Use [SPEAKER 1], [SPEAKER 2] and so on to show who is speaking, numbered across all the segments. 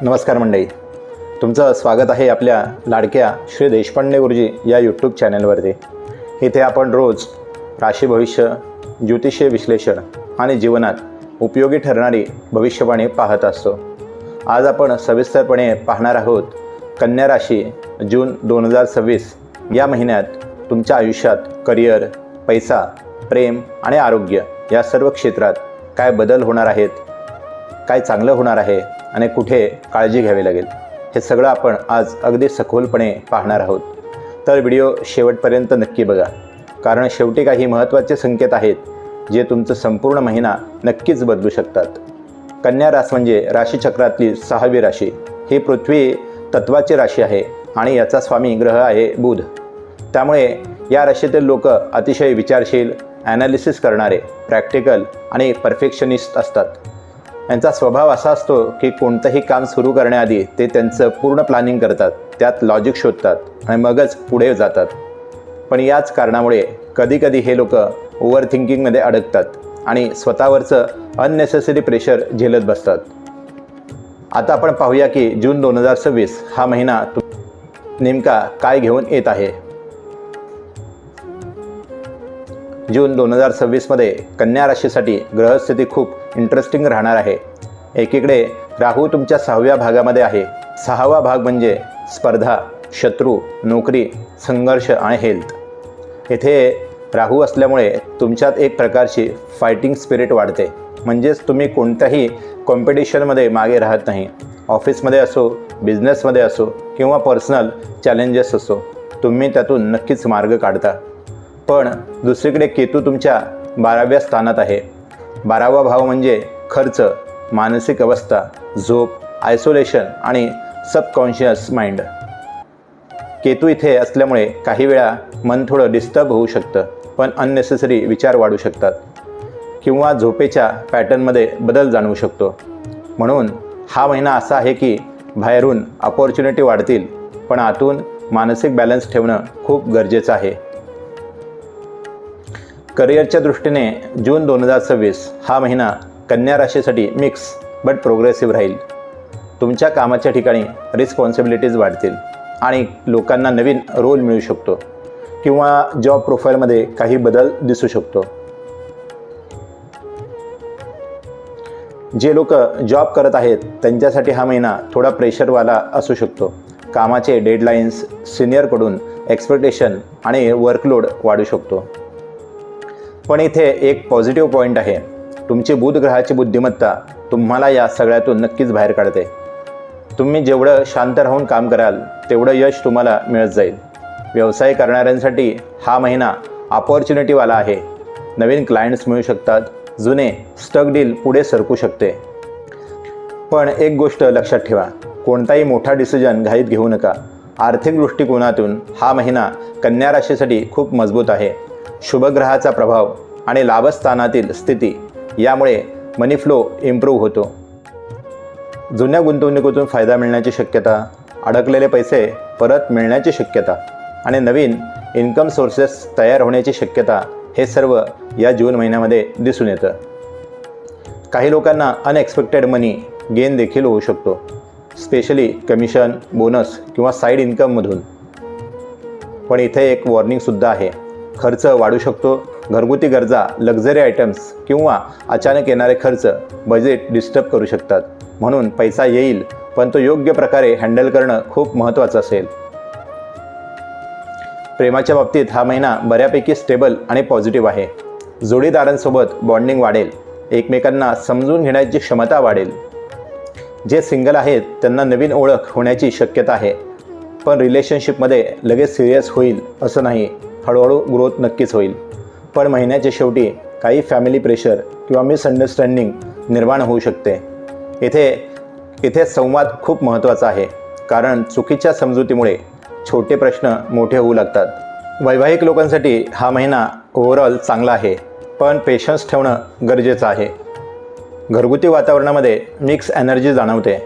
[SPEAKER 1] नमस्कार मंडळी, तुमचं स्वागत आहे आपल्या लाडक्या श्री देशपांडे गुरुजी या यूट्यूब चॅनलवरती। इथे आपण रोज राशी भविष्य, ज्योतिषीय विश्लेषण आणि जीवनात उपयोगी ठरणारी भविष्यवाणी पाहत असतो। आज आपण सविस्तरपणे पाहणार आहोत कन्या राशी जून 2026 या महिन्यात तुमच्या आयुष्यात करिअर, पैसा, प्रेम आणि आरोग्य या सर्व क्षेत्रात काय बदल होणार आहेत, काय चांगलं होणार आहे आणि कुठे काळजी घ्यावी लागेल, हे सगळं आपण आज अगदी सखोलपणे पाहणार आहोत। तर व्हिडिओ शेवटपर्यंत नक्की बघा, कारण शेवटी काही महत्त्वाचे संकेत आहेत जे तुमचं संपूर्ण महिना नक्कीच बदलू शकतात। कन्या रास म्हणजे राशीचक्रातली 6वी राशी। ही पृथ्वी तत्वाची राशी आहे आणि याचा स्वामी ग्रह आहे बुध। त्यामुळे या राशीतील लोक अतिशय विचारशील, ॲनालिसिस करणारे, प्रॅक्टिकल आणि परफेक्शनिस्ट असतात। यांचा स्वभाव असा असतो की कोणतंही काम सुरू करण्याआधी ते त्यांचं पूर्ण प्लॅनिंग करतात, त्यात लॉजिक शोधतात आणि मगच पुढे जातात। पण याच कारणामुळे कधीकधी हे लोक ओव्हर थिंकिंगमध्ये अडकतात आणि स्वतःवरचं अननेसेसरी प्रेशर झेलत बसतात। आता आपण पाहूया की जून 2026 हा महिना नेमका काय घेऊन येत आहे। जून 2026मध्ये कन्या राशीसाठी ग्रहस्थिती खूप इंटरेस्टिंग राहणार आहे। एकीकडे राहू तुमच्या 6व्या भागामध्ये आहे। 6वा भाग म्हणजे स्पर्धा, शत्रू, नोकरी, संघर्ष आणि हेल्थ। येथे राहू असल्यामुळे तुमच्यात एक प्रकारची फायटिंग स्पिरिट वाढते। म्हणजेच तुम्ही कोणत्याही कॉम्पिटिशनमध्ये मागे राहत नाही। ऑफिसमध्ये असो, बिझनेसमध्ये असो किंवा पर्सनल चॅलेंजेस असो, तुम्ही त्यातून नक्कीच मार्ग काढता। पण दुसरीकडे केतू तुमच्या 12व्या स्थानात आहे। 12वा भाव म्हणजे खर्च, मानसिक अवस्था, झोप, आयसोलेशन आणि सबकॉन्शियस माइंड। केतू इथे असल्यामुळे काही वेळा मन थोडं डिस्टर्ब होऊ शकतं, पण अननेसेसरी विचार वाढू शकतात किंवा झोपेच्या पॅटर्नमध्ये बदल जाणवू शकतो। म्हणून हा महिना असा आहे की बाहेरून अपॉर्च्युनिटी वाढतील, पण आतून मानसिक बॅलन्स ठेवणं खूप गरजेचं आहे। करिअरच्या दृष्टीने जून 2026 हा महिना कन्या राशीसाठी मिक्स बट प्रोग्रेसिव्ह राहील। तुमच्या कामाच्या ठिकाणी रिस्पॉन्सिबिलिटीज वाढतील आणि लोकांना नवीन रोल मिळू शकतो किंवा जॉब प्रोफाईलमध्ये काही बदल दिसू शकतो। जे लोक जॉब करत आहेत त्यांच्यासाठी हा महिना थोडा प्रेशरवाला असू शकतो। कामाचे डेडलाईन्स, सिनियरकडून एक्सपेक्टेशन आणि वर्कलोड वाढू शकतो। पण इथे एक पॉझिटिव्ह पॉईंट आहे। तुमची बुध ग्रहाची बुद्धिमत्ता तुम्हाला या सगळ्यातून नक्कीच बाहेर काढते। तुम्ही जेवढं शांत राहून काम कराल तेवढं यश तुम्हाला मिळत जाईल। व्यवसाय करणाऱ्यांसाठी हा महिना अपॉर्च्युनिटीवाला आहे। नवीन क्लायंट्स मिळू शकतात, जुने स्टक डील पुढे सरकू शकते। पण एक गोष्ट लक्षात ठेवा, कोणताही मोठा डिसिजन घाईत घेऊ नका। आर्थिक दृष्टिकोनातून हा महिना कन्या राशीसाठी खूप मजबूत आहे। शुभग्रहाचा प्रभाव आणि लाभस्थानातील स्थिती यामुळे मनी फ्लो इम्प्रूव्ह होतो। जुन्या गुंतवणुकीतून फायदा मिळण्याची शक्यता, अडकलेले पैसे परत मिळण्याची शक्यता आणि नवीन इन्कम सोर्सेस तयार होण्याची शक्यता, हे सर्व या जून महिन्यामध्ये दिसून येतं। काही लोकांना अनएक्सपेक्टेड मनी गेन देखील होऊ शकतो, स्पेशली कमिशन, बोनस किंवा साईड इन्कममधून। पण इथे एक वॉर्निंगसुद्धा आहे, खर्च वाढू शकतो। घरगुती गरजा, लक्झरी आयटम्स किंवा अचानक येणारे खर्च बजेट डिस्टर्ब करू शकतात। म्हणून पैसा येईल, पण तो योग्य प्रकारे हँडल करणं खूप महत्त्वाचं असेल। प्रेमाच्या बाबतीत हा महिना बऱ्यापैकी स्टेबल आणि पॉझिटिव्ह आहे। जोडीदारांसोबत बॉन्डिंग वाढेल, एकमेकांना समजून घेण्याची क्षमता वाढेल। जे सिंगल आहेत त्यांना नवीन ओळख होण्याची शक्यता आहे। पण रिलेशनशिपमध्ये लगेच सिरियस होईल असं नाही, हळूहळू ग्रोथ नक्कीच होईल। पण महिन्याच्या शेवटी काही फॅमिली प्रेशर किंवा मिसअंडरस्टँडिंग निर्माण होऊ शकते। इथे संवाद खूप महत्त्वाचा आहे, कारण चुकीच्या समजुतीमुळे छोटे प्रश्न मोठे होऊ लागतात। वैवाहिक लोकांसाठी हा महिना ओव्हरऑल चांगला आहे, पण पेशन्स ठेवणं गरजेचं आहे। घरगुती वातावरणामध्ये मिक्स एनर्जी जाणवते।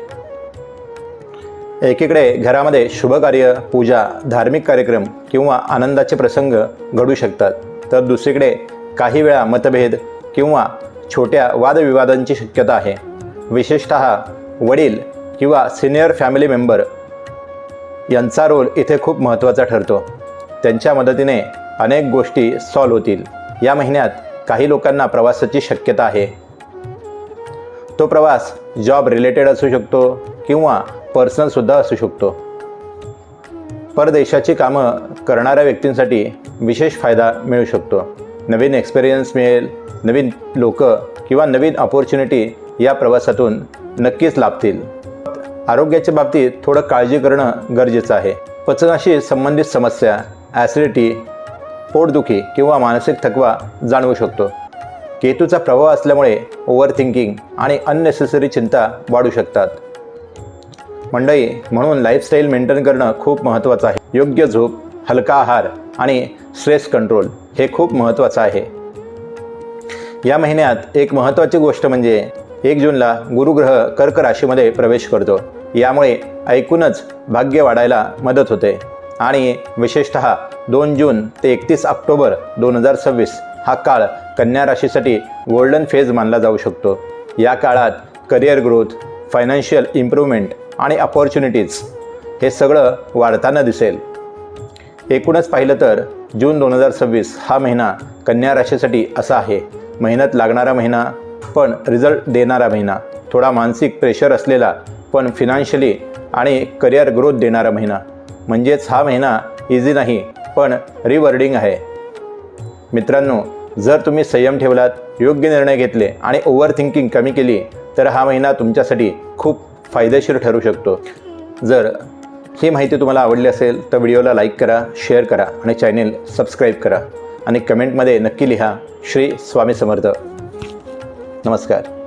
[SPEAKER 1] एकीकडे घरामध्ये शुभकार्य, पूजा, धार्मिक कार्यक्रम किंवा आनंदाचे प्रसंग घडू शकतात, तर दुसरीकडे काही वेळा मतभेद किंवा छोट्या वादविवादांची शक्यता आहे। विशेषतः वडील किंवा सिनियर फॅमिली मेंबर यांचा रोल इथे खूप महत्त्वाचा ठरतो. त्यांच्या मदतीने अनेक गोष्टी सॉल्व्ह होतील. या महिन्यात काही लोकांना प्रवासाची शक्यता आहे. तो प्रवास जॉब रिलेटेड असू शकतो किंवा पर्सनलसुद्धा असू शकतो. परदेशाची कामं करणाऱ्या व्यक्तींसाठी विशेष फायदा मिळू शकतो. नवीन एक्सपिरियन्स मिळेल. नवीन लोक किंवा नवीन अपॉर्च्युनिटी या प्रवासातून नक्कीच लाभतील. आरोग्याच्या बाबतीत थोडं काळजी करणं गरजेचं आहे. पचनाशी संबंधित समस्या, ॲसिडिटी, पोटदुखी किंवा मानसिक थकवा जाणवू शकतो. केतूचा प्रभाव असल्यामुळे ओव्हर थिंकिंग आणि अननेसेसरी चिंता वाढू शकतात. मंडळी, म्हणून लाईफस्टाईल मेंटेन करणं खूप महत्त्वाचं आहे. योग्य झोप, हलका आहार आणि स्ट्रेस कंट्रोल हे खूप महत्त्वाचं आहे. या महिन्यात एक महत्त्वाची गोष्ट म्हणजे 1 जूनला गुरुग्रह कर्क राशीमध्ये प्रवेश करतो. यामुळे ऐकूनच भाग्य वाढायला मदत होते आणि विशेषतः 2 जून ते 31 ऑक्टोबर 2026 हा काळ कन्या राशीसाठी गोल्डन फेज मानला जाऊ शकतो. या काळात करिअर ग्रोथ, फायनान्शियल इम्प्रूव्हमेंट आणि अपॉर्च्युनिटीज हे सगळं वाढताना दिसेल. एकूणच पाहिलं तर जून 2026 हा महिना कन्या राशीसाठी असा आहे. मेहनत लागणारा महिना, पण रिझल्ट देणारा महिना. थोडा मानसिक प्रेशर असलेला पण फिनान्शियली आणि करिअर ग्रोथ देणारा महिना. म्हणजेच हा महिना इझी नाही, पण रिवॉर्डिंग आहे. मित्रांनो, जर तुम्ही संयम ठेवलात, योग्य निर्णय घेतले आणि ओव्हर थिंकिंग कमी केली तर हा महिना तुमच्यासाठी खूप फायदेशीर ठरू शकतो. जर ही माहिती तुम्हाला आवडली असेल तर व्हिडिओला लाईक करा, शेअर करा आणि चॅनेल सबस्क्राईब करा आणि कमेंटमध्ये नक्की लिहा श्री स्वामी समर्थ. नमस्कार.